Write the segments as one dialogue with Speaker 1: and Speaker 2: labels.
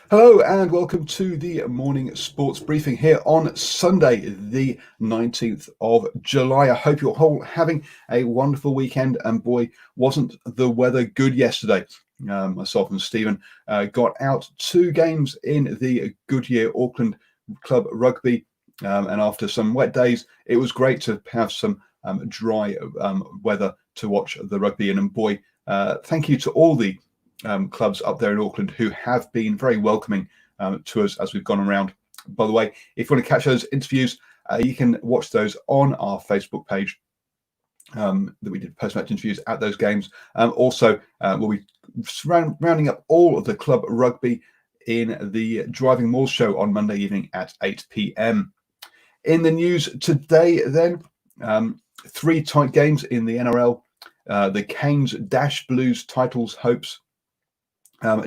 Speaker 1: Hello and welcome to the morning sports briefing here on Sunday, the 19th of July. I hope you're all having a wonderful weekend, and boy, wasn't the weather good yesterday. Myself and Stephen got out two games in the Goodyear Auckland Club Rugby, and after some wet days, it was great to have some dry weather to watch the rugby in. And boy, thank you to all the clubs up there in Auckland who have been very welcoming to us as we've gone around. By the way, if you want to catch those interviews, you can watch those on our Facebook page that we did post-match interviews at those games. Also, we'll be rounding up all of the club rugby in the Driving Malls show on Monday evening at 8 p.m. In the news today, then, three tight games in the NRL. The Canes dash Blues titles hopes.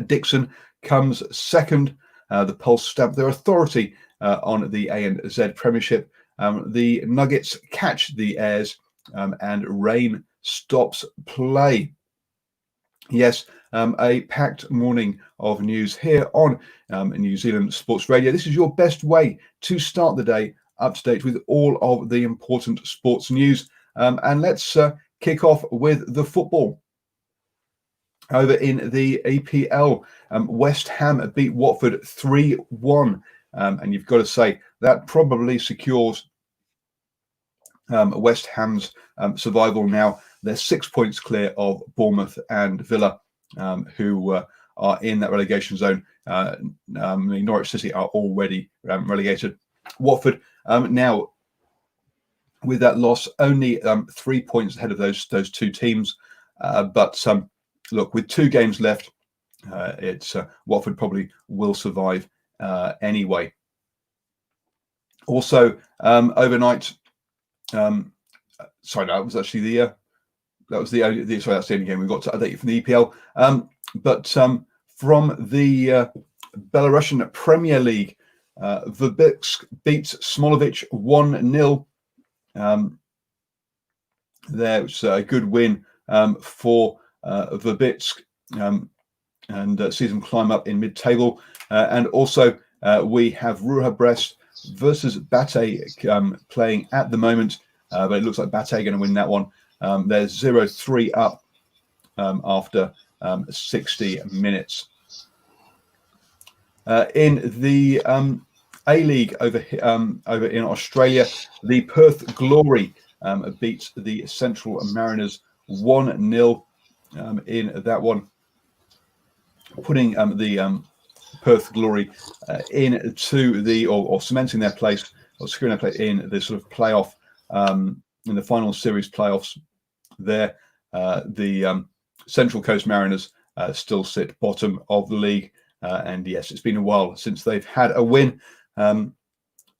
Speaker 1: Dixon comes second. The Pulse stamp their authority on the ANZ Premiership. The Nuggets catch the Airs, and rain stops play. Yes, a packed morning of news here on New Zealand Sports Radio. This is your best way to start the day up to date with all of the important sports news. And let's kick off with the football. Over in the EPL, West Ham beat Watford 3-1. And you've got to say that probably secures West Ham's survival now. They're 6 points clear of Bournemouth and Villa, who are in that relegation zone. Norwich City are already relegated. Watford now, with that loss, only 3 points ahead of those two teams. Look, with two games left, it's Watford probably will survive anyway. Also, overnight, sorry, that was actually that's the only game we got to update from the EPL. From the Belarusian Premier League, Verbitsk beats Smolovic 1-0. There was a good win for Verbitsk, and sees them climb up in mid-table. And also we have Ruha Brest versus Bate playing at the moment, but it looks like Bate are going to win that one. They're 0-3 up after 60 minutes. In the A-League over in Australia, the Perth Glory beats the Central Mariners 1-0 in that one, putting the Perth Glory into the or cementing their place or securing their place in the sort of playoff, in the final series playoffs. There, the Central Coast Mariners still sit bottom of the league, and yes, it's been a while since they've had a win, and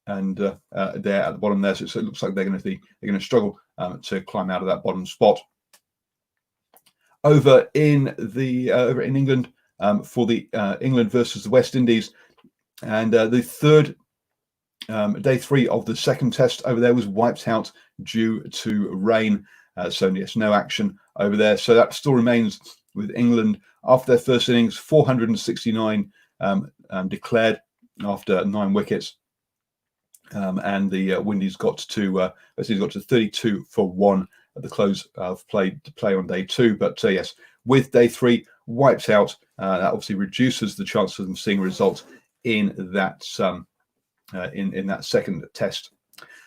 Speaker 1: they're at the bottom there. So it looks like they're going to struggle to climb out of that bottom spot. Over in England, for the England versus the West Indies, and the third day three of the second test over there was wiped out due to rain. So yes, no action over there. So that still remains with England after their first innings, 469 declared after 9 wickets, and the Windies got to 32 for 1 at the close of play on day 2. But yes, with day 3 wiped out, that obviously reduces the chance of them seeing a result in that in that second test.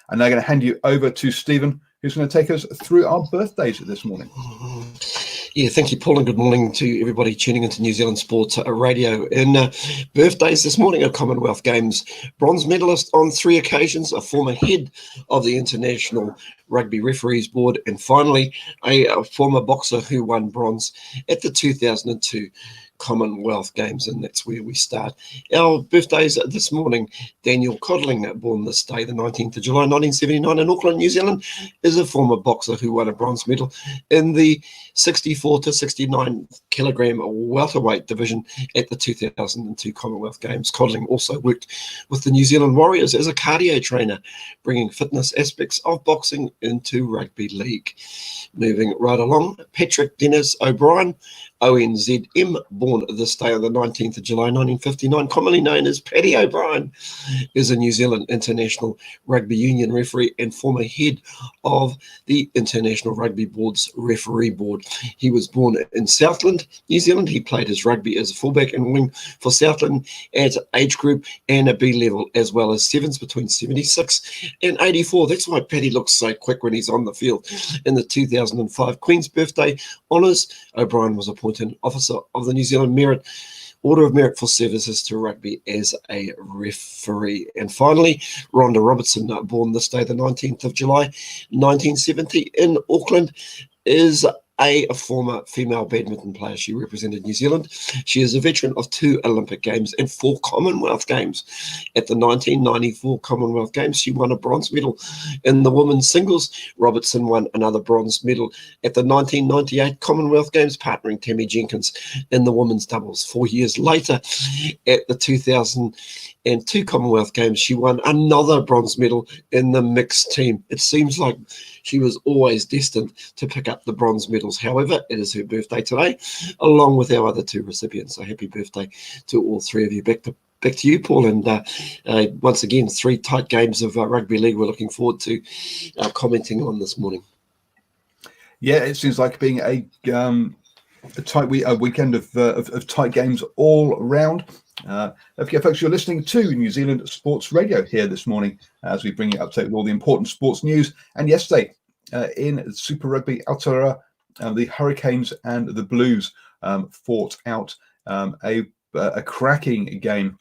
Speaker 1: And I'm going to hand you over to Stephen, who's going to take us through our birthdays this morning.
Speaker 2: Yeah, thank you, Paul, and good morning to everybody tuning into New Zealand Sports Radio. In birthdays this morning are Commonwealth Games bronze medalist on 3 occasions, a former head of the International Rugby Referees Board, and finally a former boxer who won bronze at the 2002 Commonwealth Games, and that's where we start. Our birthdays this morning: Daniel Codling, born this day, the 19th of July 1979 in Auckland, New Zealand, is a former boxer who won a bronze medal in the 64 to 69 kilogram welterweight division at the 2002 Commonwealth Games. Codling also worked with the New Zealand Warriors as a cardio trainer, bringing fitness aspects of boxing into rugby league. Moving right along, Patrick Dennis O'Brien, ONZM, born this day on the 19th of July 1959, commonly known as Paddy O'Brien, is a New Zealand International Rugby Union referee and former head of the International Rugby Board's referee board. He was born in Southland, New Zealand. He played his rugby as a fullback and wing for Southland at age group and a B level, as well as sevens between 76 and 84. That's why Paddy looks so quick when he's on the field. In the 2005 Queen's Birthday Honours, O'Brien was appointed Officer of the New Zealand Order of Merit for services to rugby as a referee. And finally, Rhonda Robertson, born this day, the 19th of July, 1970 in Auckland, is a former female badminton player. She represented New Zealand. She is a veteran of 2 Olympic Games and 4 Commonwealth Games. At the 1994 Commonwealth Games, she won a bronze medal in the women's singles. Robertson won another bronze medal at the 1998 Commonwealth Games, partnering Tammy Jenkins in the women's doubles. 4 years later, at the 2002 Commonwealth Games, she won another bronze medal in the mixed team. It seems like she was always destined to pick up the bronze medals. However, it is her birthday today, along with our other 2 recipients. So happy birthday to all 3 of you. Back to you, Paul. And once again, 3 tight games of rugby league we're looking forward to commenting on this morning.
Speaker 1: Yeah, it seems like being a weekend of tight games all round. Okay, folks, you're listening to New Zealand Sports Radio here this morning as we bring you up to date with all the important sports news. And yesterday in Super Rugby Aotearoa, the Hurricanes and the Blues fought out a cracking game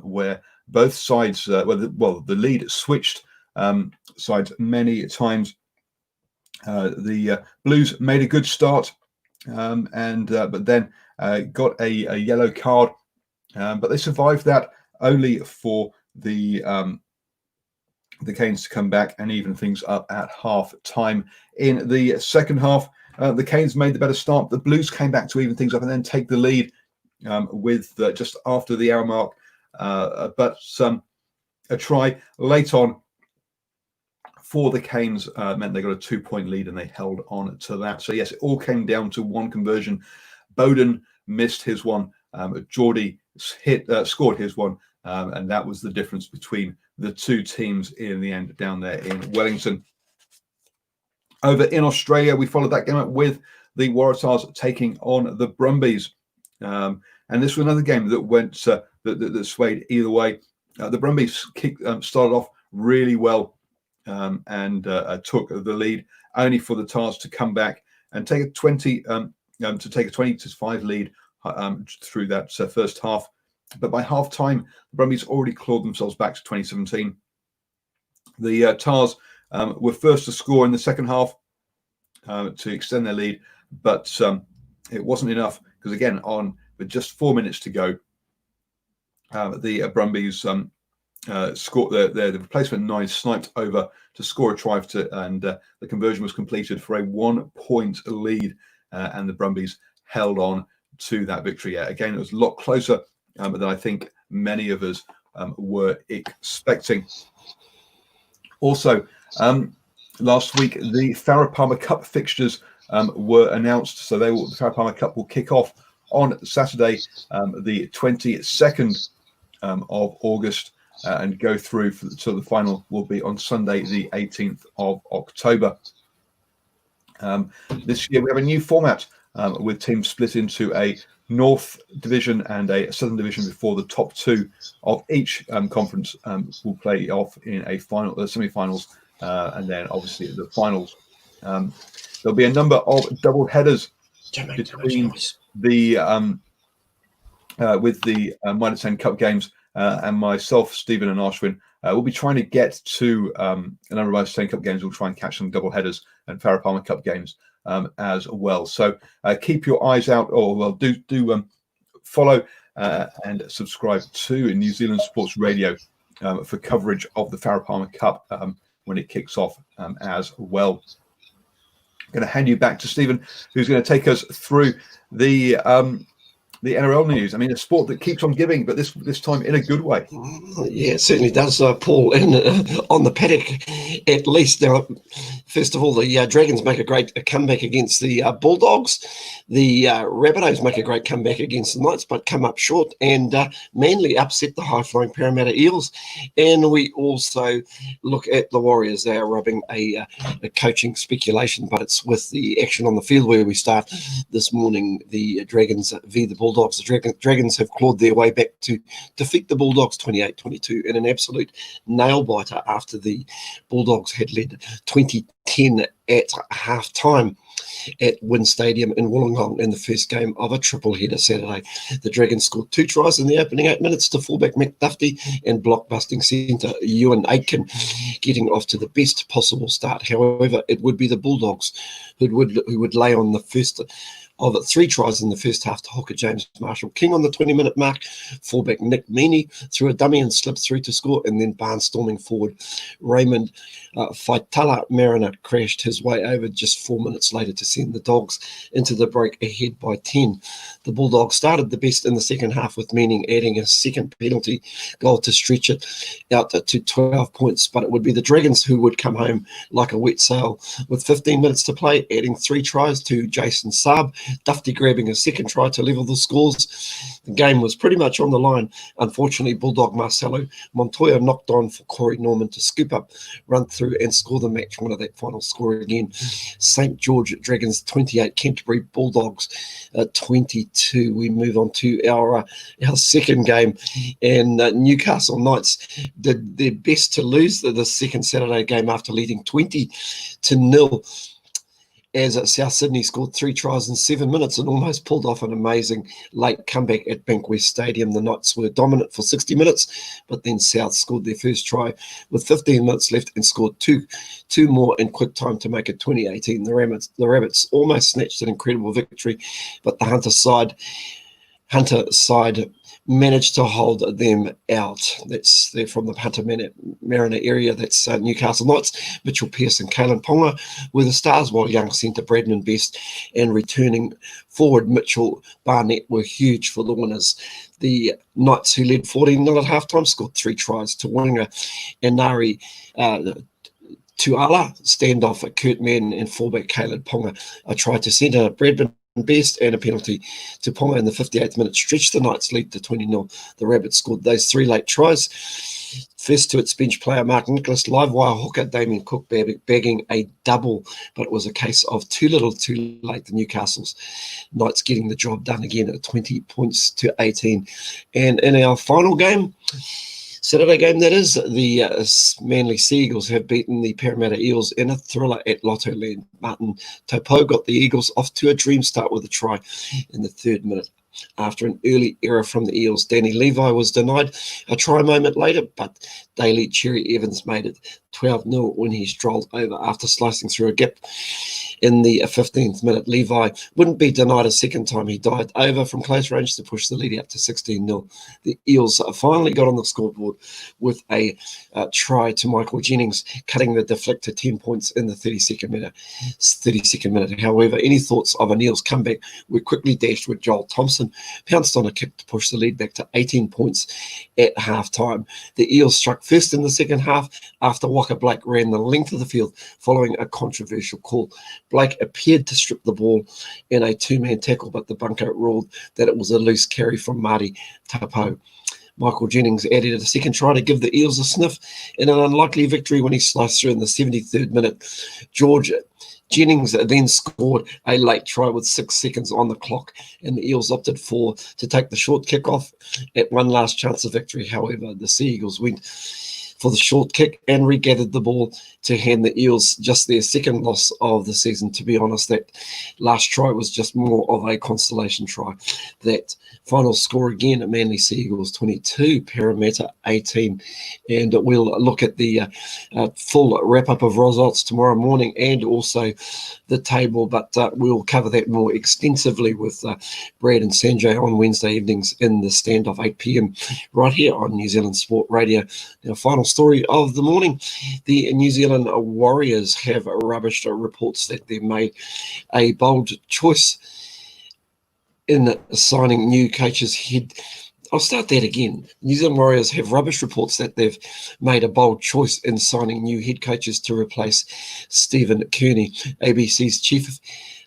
Speaker 1: where both sides, the lead switched sides many times. The Blues made a good start, but then got a yellow card. But they survived that, only for the Canes to come back and even things up at half time. In the second half, the Canes made the better start. The Blues came back to even things up and then take the lead with just after the hour mark. But a try late on for the Canes meant they got a 2-point lead and they held on to that. So yes, it all came down to one conversion. Bowden missed his one. Geordie scored his one, and that was the difference between the 2 teams in the end down there in Wellington. Over in Australia, we followed that game up with the Waratahs taking on the Brumbies, and this was another game that went that swayed either way. The Brumbies started off really well and took the lead, only for the Tars to come back and take a 20-5 lead through that first half. But by half time, the Brumbies already clawed themselves back to 2017. The Tars were first to score in the second half to extend their lead, but it wasn't enough because, again, with just 4 minutes to go, the Brumbies scored the replacement 9 sniped over to score a try, and the conversion was completed for a 1-point lead, and the Brumbies held on to that victory. Again, it was a lot closer than I think many of us were expecting. Also, last week, the Farah Palmer Cup fixtures were announced. So the Farah Palmer Cup will kick off on Saturday, the 22nd of August, and go through so the final will be on Sunday, the 18th of October. This year, we have a new format with teams split into a North Division and a Southern Division before the top 2 of each conference will play off in a semi-finals, and then obviously the finals. There'll be a number of double headers between the with the Minor 10 Cup games, and myself, Stephen and Ashwin will be trying to get to a number of Minor 10 Cup games. We'll try and catch some double headers and Farah Palmer Cup games as well. So keep your eyes out, do follow and subscribe to New Zealand Sports Radio for coverage of the Farah Palmer Cup when it kicks off as well. I'm going to hand you back to Stephen, who's going to take us through the NRL news. I mean, a sport that keeps on giving, but this time in a good way.
Speaker 2: Yeah, it certainly does, Paul. And on the paddock, at least. Now, First of all, the Dragons make a great comeback against the Bulldogs. The Rabbitohs make a great comeback against the Knights, but come up short, and Manly upset the high-flying Parramatta Eels. And we also look at the Warriors. They are rubbing a coaching speculation, but it's with the action on the field where we start this morning. The Dragons v the Bulldogs. The Dragons have clawed their way back to defeat the Bulldogs 28-22 in an absolute nail-biter after the Bulldogs had led 20-10 at half-time at Wynn Stadium in Wollongong in the first game of a triple header Saturday. The Dragons scored 2 tries in the opening 8 minutes to fullback Mick Duffy and blockbusting centre Ewan Aitken, getting off to the best possible start. However, it would be the Bulldogs who would lay on the first of 3 tries in the first half to hooker James Marshall-King on the 20-minute mark. Fullback Nick Meaney threw a dummy and slipped through to score, and then barnstorming forward Raymond Faitala Mariner crashed his way over just 4 minutes later to send the Dogs into the break ahead by 10. The Bulldogs started the best in the second half, with Meaning adding a second penalty goal to stretch it out to 12 points, but it would be the Dragons who would come home like a wet sail with 15 minutes to play, adding 3 tries to Jason Saab, Duffy grabbing a second try to level the scores. The game was pretty much on the line. Unfortunately, Bulldog Marcelo Montoya knocked on for Corey Norman to scoop up, run through and score the match winner. That final score again, St George Dragons 28, Canterbury Bulldogs 22. We move on to our second game, and Newcastle Knights did their best to lose the second Saturday game after leading 20-0. As South Sydney scored 3 tries in 7 minutes and almost pulled off an amazing late comeback at Bankwest Stadium. The Knights were dominant for 60 minutes, but then South scored their first try with 15 minutes left and scored two more in quick time to make it 20-18. The Rabbits almost snatched an incredible victory, but the Hunter side managed to hold them out. They're from the Hunter Mariner area. That's Newcastle Knights. Mitchell Pearce and Kalen Ponga were the stars, while young centre Bradman Best and returning forward Mitchell Barnett were huge for the winners. The Knights, who led 14-0 at halftime, scored 3 tries to winger Inari Tuala, standoff at Kurt Mann and fullback Caleb Ponga. A try to centre Bradman Best and a penalty to Ponga in the 58th minute stretched the Knights' lead to 20-0. The Rabbits scored those 3 late tries. First to its bench player Mark Nicholas, live wire hooker Damien Cook bagging a double, but it was a case of too little too late. The Newcastle's Knights getting the job done again at 20 points to 18. And in our final game, Saturday game that is, the Manly Seagulls have beaten the Parramatta Eels in a thriller at Lottoland. Martin Topo got the Eagles off to a dream start with a try in the 3rd minute. After an early error from the Eels, Danny Levi was denied a try moment later, but Daly Cherry Evans made it 12-0 when he strolled over after slicing through a gap in the 15th minute. Levi wouldn't be denied a second time. He dived over from close range to push the lead up to 16-0. The Eels finally got on the scoreboard with a try to Michael Jennings, cutting the deflect to 10 points in the 32nd minute. However, any thoughts of an Eels comeback were quickly dashed with Joel Thompson pounced on a kick to push the lead back to 18 points at half-time. The Eels struck first in the second half after Walker Blake ran the length of the field following a controversial call. Blake appeared to strip the ball in a 2-man tackle, but the bunker ruled that it was a loose carry from Marty Tapo. Michael Jennings added a second try to give the Eels a sniff in an unlikely victory when he sliced through in the 73rd minute. George Jennings then scored a late try with 6 seconds on the clock, and the Eels opted to take the short kick off at one last chance of victory. However, the Sea Eagles went for the short kick and regathered the ball to hand the Eels just their second loss of the season. To be honest, that last try was just more of a consolation try. That final score again at Manly Sea Eagles 22, Parramatta 18. And we'll look at the full wrap-up of results tomorrow morning and also the table, but we'll cover that more extensively with Brad and Sanjay on Wednesday evenings in the Standoff 8 p.m. right here on New Zealand Sport Radio. Now, final story of the morning, the New Zealand Warriors have rubbished reports that they've made a bold choice in signing new coach's head I'll start that again. New Zealand Warriors have rubbish reports that they've made a bold choice in signing new head coaches to replace Stephen Kearney. ABC's chief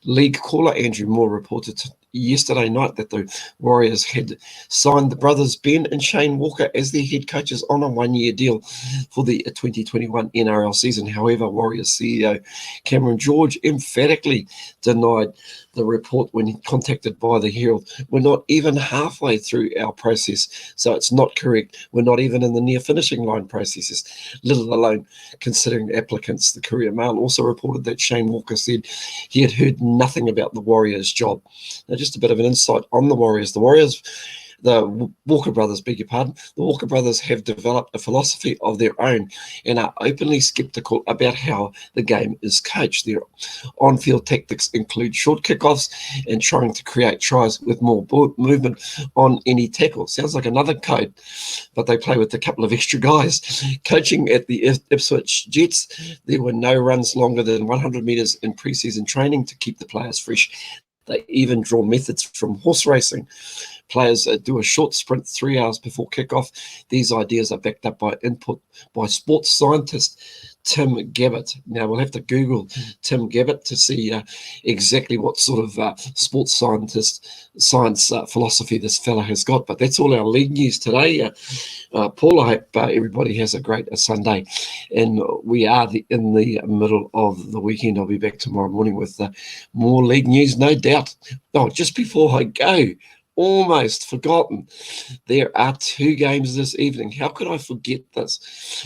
Speaker 2: league caller Andrew Moore reported yesterday night that the Warriors had signed the brothers Ben and Shane Walker as their head coaches on a one-year deal for the 2021 NRL season. However, Warriors CEO Cameron George emphatically denied the report when contacted by the Herald. We're not even halfway through our process, so it's not correct. We're not even in the near finishing line processes, let alone considering applicants. The Courier Mail also reported that Shane Walker said he had heard nothing about the Warriors' job. Now, just a bit of an insight on the Warriors. The Walker brothers, beg your pardon, the Walker brothers have developed a philosophy of their own and are openly skeptical about how the game is coached. Their on-field tactics include short kickoffs and trying to create tries with more movement on any tackle. Sounds like another code, but they play with a couple of extra guys. Coaching at the Ipswich Jets, there were no runs longer than 100 metres in pre-season training to keep the players fresh. They even draw methods from horse racing. Players do a short sprint 3 hours before kickoff. These ideas are backed up by input by sports scientist Tim Gabbett. Now, we'll have to Google Tim Gabbett to see exactly what sort of sports science philosophy this fella has got. But that's all our league news today. Paul, I hope everybody has a great Sunday. And we are in the middle of the weekend. I'll be back tomorrow morning with more league news, no doubt. Oh, just before I go, almost forgotten, there are 2 games this evening. How could I forget this?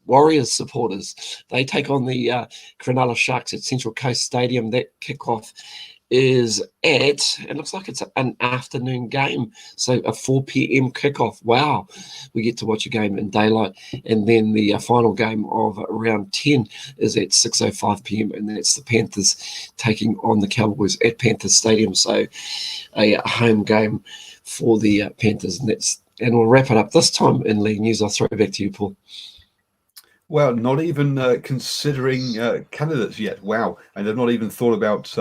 Speaker 2: Warriors supporters, they take on the Cronulla Sharks at Central Coast Stadium. That kickoff is at, it looks like it's an afternoon game, so a 4 p.m. kickoff. Wow, we get to watch a game in daylight, and then the final game of round 10 is at 6:05 p.m. and that's the Panthers taking on the Cowboys at Panthers Stadium. So a home game for the Panthers, and we'll wrap it up this time in league news. I'll throw it back to you, Paul.
Speaker 1: Well, not even considering candidates yet. Wow. And they've not even thought about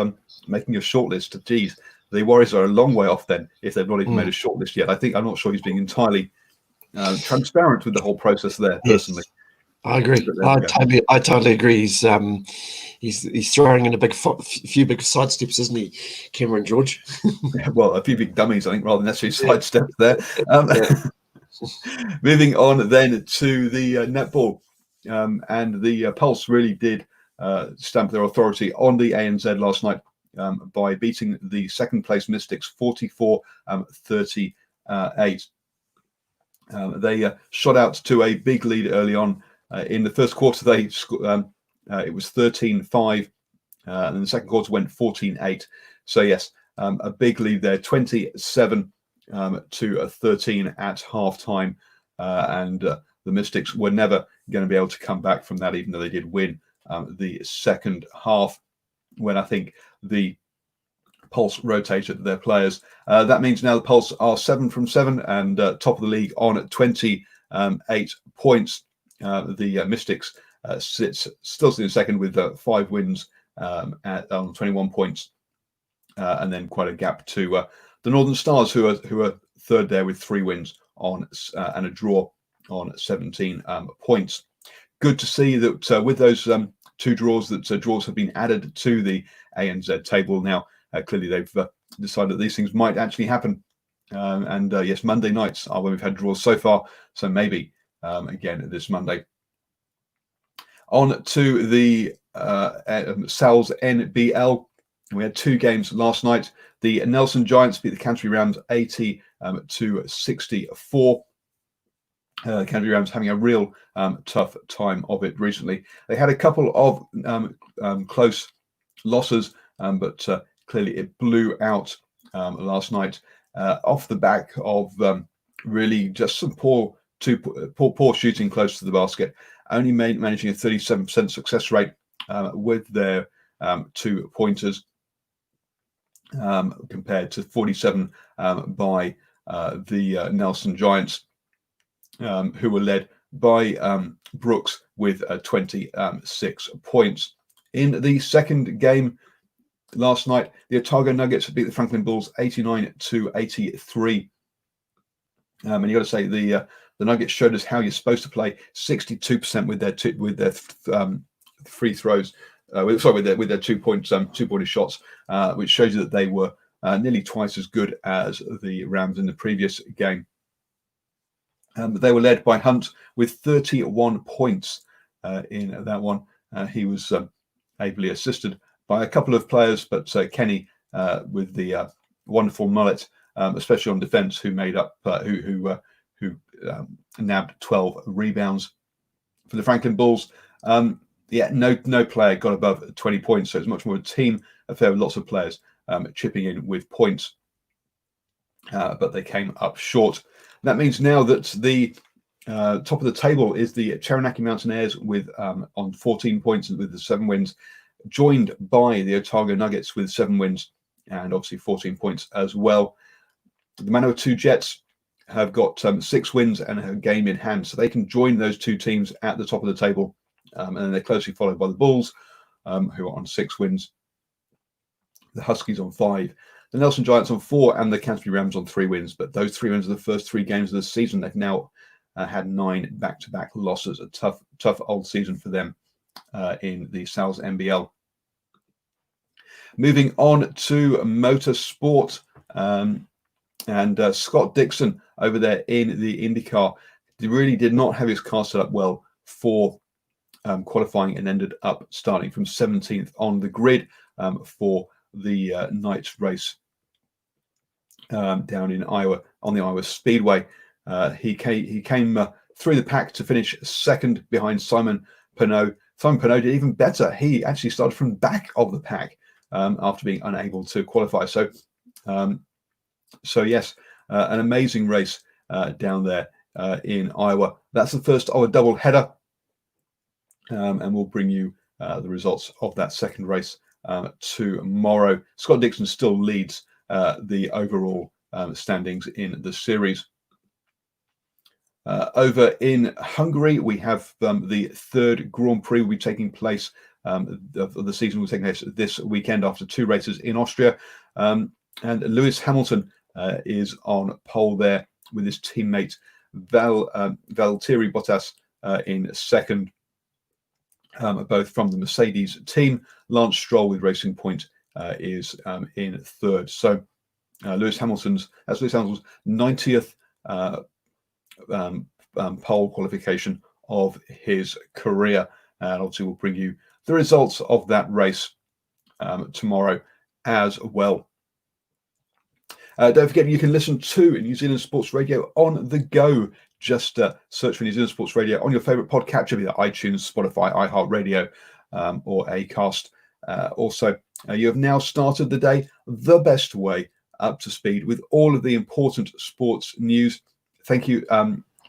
Speaker 1: making a shortlist. Geez, the Warriors are a long way off then if they've not even made a shortlist yet. I'm not sure he's being entirely transparent with the whole process there, personally.
Speaker 2: I agree. I totally agree. He's throwing in a few big sidesteps, isn't he, Cameron George?
Speaker 1: Well, a few big dummies, I think, rather than necessarily sidesteps there. Moving on then to the netball. And the Pulse really did stamp their authority on the ANZ last night by beating the second place Mystics 44-38. They shot out to a big lead early on. In the first quarter, it was 13-5, and the second quarter went 14-8. So yes, a big lead there, 27 to 13 at halftime, and the Mystics were never going to be able to come back from that, even though they did win the second half when I think the Pulse rotated their players. That means now the Pulse are 7 from 7 and top of the league on 28 points. The Mystics still sit in second with 5 wins at 21 points, and then quite a gap to the Northern Stars, who are third there with 3 wins on and a draw on 17 points. Good to see that with those 2 draws, that draws have been added to the ANZ table now. Clearly, they've decided that these things might actually happen. And yes, Monday nights are when we've had draws so far. So maybe again this Monday. On to the Sal's NBL. We had 2 games last night. The Nelson Giants beat the Canterbury Rams 80 to 64. Canterbury Rams having a real tough time of it recently. They had a couple of close losses, but clearly it blew out last night off the back of really just some poor shooting close to the basket. Only managing a 37% success rate with their 2-pointers compared to 47 by the Nelson Giants, who were led by Brooks with 26 points. In the second game last night, the Otago Nuggets beat the Franklin Bulls 89 to 83. And you got to say the Nuggets showed us how you're supposed to play. 62% with their free throws. With their 2-pointed shots, which shows you that they were nearly twice as good as the Rams in the previous game. They were led by Hunt with 31 points in that one. He was ably assisted by a couple of players, but Kenny with the wonderful mullet, especially on defense, who made up who nabbed 12 rebounds for the Franklin Bulls. No player got above 20 points, so it's much more a team affair with lots of players chipping in with points, but they came up short. That means now that the top of the table is the Taranaki Mountaineers with on 14 points with the 7 wins, joined by the Otago Nuggets with 7 wins and obviously 14 points as well. The Manawatu Jets have got 6 wins and a game in hand, so they can join those two teams at the top of the table. And then they're closely followed by the Bulls, who are on 6 wins. The Huskies on 5. The Nelson Giants on 4, and the Canterbury Rams on 3 wins. But those 3 wins are the first 3 games of the season. They've now had 9 back-to-back losses. A tough old season for them in the Sal's NBL. Moving on to motorsport. And Scott Dixon over there in the IndyCar really did not have his car set up well for qualifying, and ended up starting from 17th on the grid for the night race down in Iowa on the Iowa Speedway. He came through the pack to finish 2nd behind Simon Pinot. Simon Pinot did even better. He actually started from the back of the pack after being unable to qualify. So yes, an amazing race down there in Iowa. That's the first of a double header, and we'll bring you the results of that second race tomorrow. Scott Dixon still leads the overall standings in the series. Over in Hungary, we have the 3rd Grand Prix will be taking place. Of the season will take place this weekend after 2 races in Austria. And Lewis Hamilton is on pole there with his teammate Valtteri Bottas in 2nd, both from the Mercedes team. Lance Stroll with Racing Point is in 3rd. So Lewis Hamilton's 90th pole qualification of his career. And obviously we'll bring you the results of that race tomorrow as well. Don't forget, you can listen to New Zealand Sports Radio on the go. Just search for New Zealand Sports Radio on your favourite podcatcher, be that iTunes, Spotify, iHeartRadio, or Acast. Also, you have now started the day the best way, up to speed with all of the important sports news. Thank you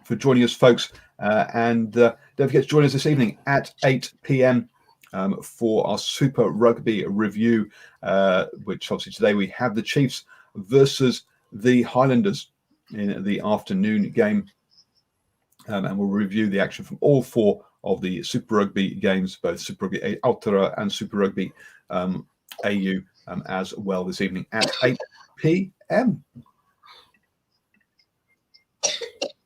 Speaker 1: for joining us, folks. And don't forget to join us this evening at 8 p.m. For our Super Rugby review, which obviously today we have the Chiefs versus the Highlanders in the afternoon game. And we'll review the action from all 4 of the Super Rugby games, both Super Rugby Aotearoa and Super Rugby AU as well this evening at 8 p.m.